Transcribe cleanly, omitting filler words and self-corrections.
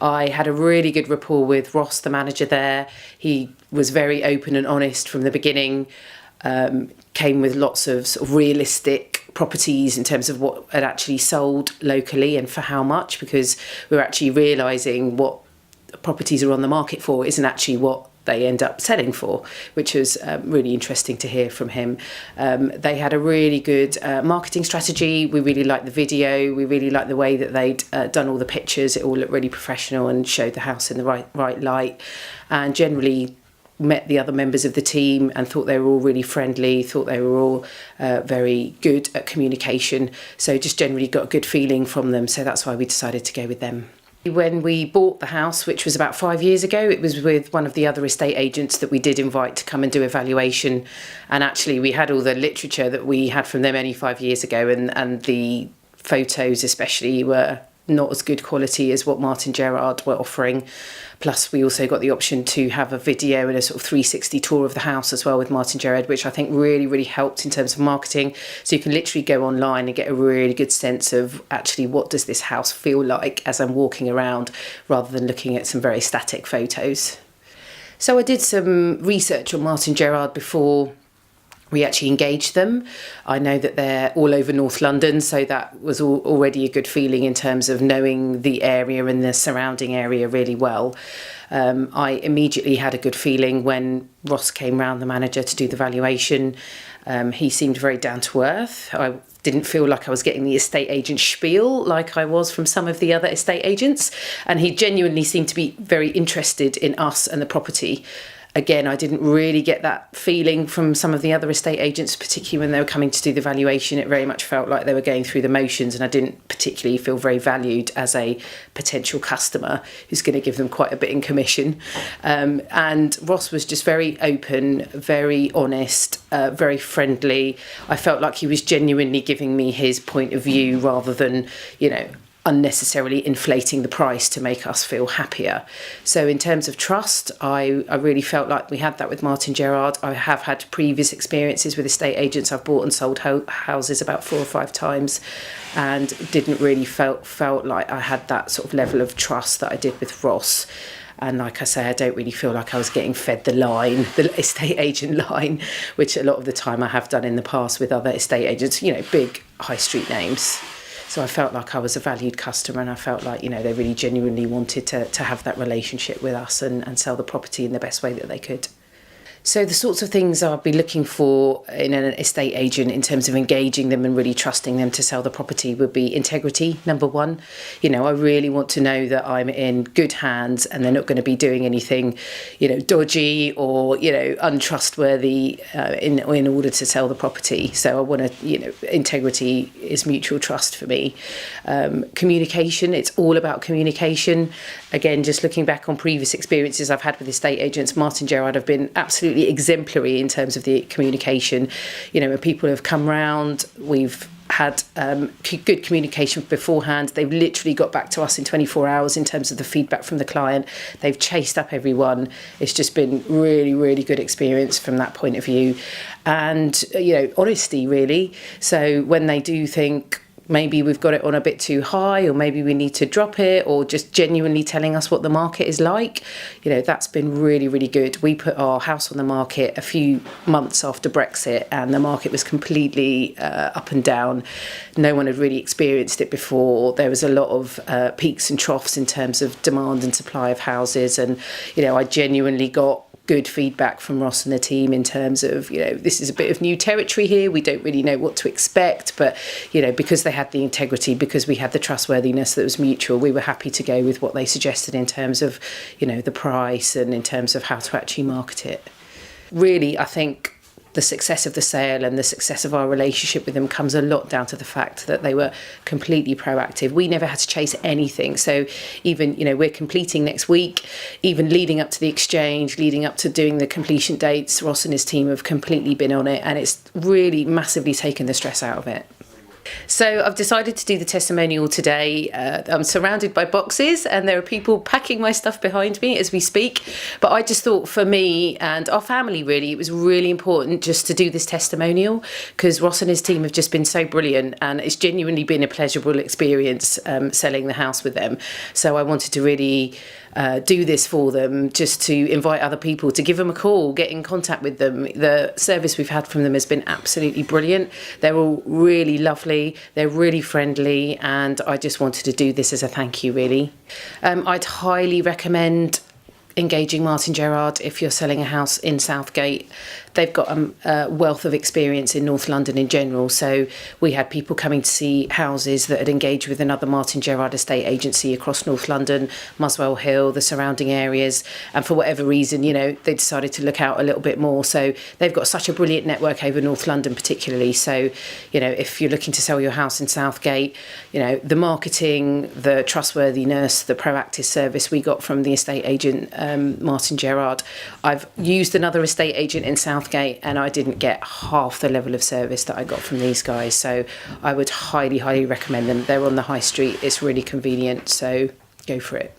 I had a really good rapport with Ross, the manager there. He was very open and honest from the beginning, came with lots of sort of realistic properties in terms of what had actually sold locally and for how much, because we're actually realising what properties are on the market for isn't actually what they end up selling for, which was really interesting to hear from him. They had a really good marketing strategy. We really liked the video. We really liked the way that they'd done all the pictures. It all looked really professional and showed the house in the right light, and generally met the other members of the team and thought they were all really friendly, thought they were all very good at communication. So just generally got a good feeling from them. So that's why we decided to go with them. When we bought the house, which was about 5 years ago, it was with one of the other estate agents that we did invite to come and do a valuation. And actually we had all the literature that we had from them only 5 years ago, and the photos especially were not as good quality as what Martin Gerrard were offering. Plus we also got the option to have a video and a sort of 360 tour of the house as well with Martin Gerrard, which I think really helped in terms of marketing. So you can literally go online and get a really good sense of actually what does this house feel like as I'm walking around, rather than looking at some very static photos. So I did some research on Martin Gerrard before we actually engaged them. I know that they're all over North London, so that was already a good feeling in terms of knowing the area and the surrounding area really well. I immediately had a good feeling when Ross came round, the manager, to do the valuation. He seemed very down to earth. I didn't feel like I was getting the estate agent spiel like I was from some of the other estate agents, and he genuinely seemed to be very interested in us and the property. Again, I didn't really get that feeling from some of the other estate agents, particularly when they were coming to do the valuation. It very much felt like they were going through the motions, and I didn't particularly feel very valued as a potential customer who's going to give them quite a bit in commission. And Ross was just very open, very honest, very friendly. I felt like he was genuinely giving me his point of view rather than, unnecessarily inflating the price to make us feel happier. So in terms of trust, I really felt like we had that with Martin Gerrard. I have had previous experiences with estate agents. I've bought and sold houses about 4 or 5 times, and didn't really felt like I had that sort of level of trust that I did with Ross. And like I say, I don't really feel like I was getting fed the estate agent line, which a lot of the time I have done in the past with other estate agents, big high street names. So I felt like I was a valued customer, and I felt like, they really genuinely wanted to have that relationship with us and sell the property in the best way that they could. So the sorts of things I'd be looking for in an estate agent in terms of engaging them and really trusting them to sell the property would be integrity, number one. I really want to know that I'm in good hands and they're not going to be doing anything, dodgy or, untrustworthy in order to sell the property. So I want to, integrity is mutual trust for me. Communication, it's all about communication. Again, just looking back on previous experiences I've had with estate agents, Martin Gerrard have been absolutely exemplary in terms of the communication. When people have come round, we've had good communication beforehand. They've literally got back to us in 24 hours in terms of the feedback from the client. They've chased up everyone. It's just been really good experience from that point of view. And, honesty, really. So when they do think, maybe we've got it on a bit too high, or maybe we need to drop it, or just genuinely telling us what the market is like. That's been really good. We put our house on the market a few months after Brexit, and the market was completely up and down. No one had really experienced it before. There was a lot of peaks and troughs in terms of demand and supply of houses, and I genuinely got good feedback from Ross and the team in terms of, this is a bit of new territory here. We don't really know what to expect, but, because they had the integrity, because we had the trustworthiness that was mutual, we were happy to go with what they suggested in terms of, the price and in terms of how to actually market it. Really, I think the success of the sale and the success of our relationship with them comes a lot down to the fact that they were completely proactive. We never had to chase anything. So even, we're completing next week, even leading up to the exchange, leading up to doing the completion dates, Ross and his team have completely been on it, and it's really massively taken the stress out of it. So I've decided to do the testimonial today. I'm surrounded by boxes and there are people packing my stuff behind me as we speak. But I just thought for me and our family, really, it was really important just to do this testimonial because Ross and his team have just been so brilliant and it's genuinely been a pleasurable experience selling the house with them. So I wanted to really do this for them, just to invite other people to give them a call, get in contact with them. The service we've had from them has been absolutely brilliant. They're all really lovely, they're really friendly, and I just wanted to do this as a thank you, really. I'd highly recommend engaging Martin Gerrard if you're selling a house in Southgate. They've got a wealth of experience in North London in general, so we had people coming to see houses that had engaged with another Martin Gerrard estate agency across North London, Muswell Hill, the surrounding areas, and for whatever reason, you know, they decided to look out a little bit more. So they've got such a brilliant network over North London particularly. So, you know, if you're looking to sell your house in Southgate, you know, the marketing, the trustworthiness, the proactive service we got from the estate agent, Martin Gerrard. I've used another estate agent in Southgate and I didn't get half the level of service that I got from these guys. So I would highly, highly recommend them. They're on the high street. It's really convenient. So go for it.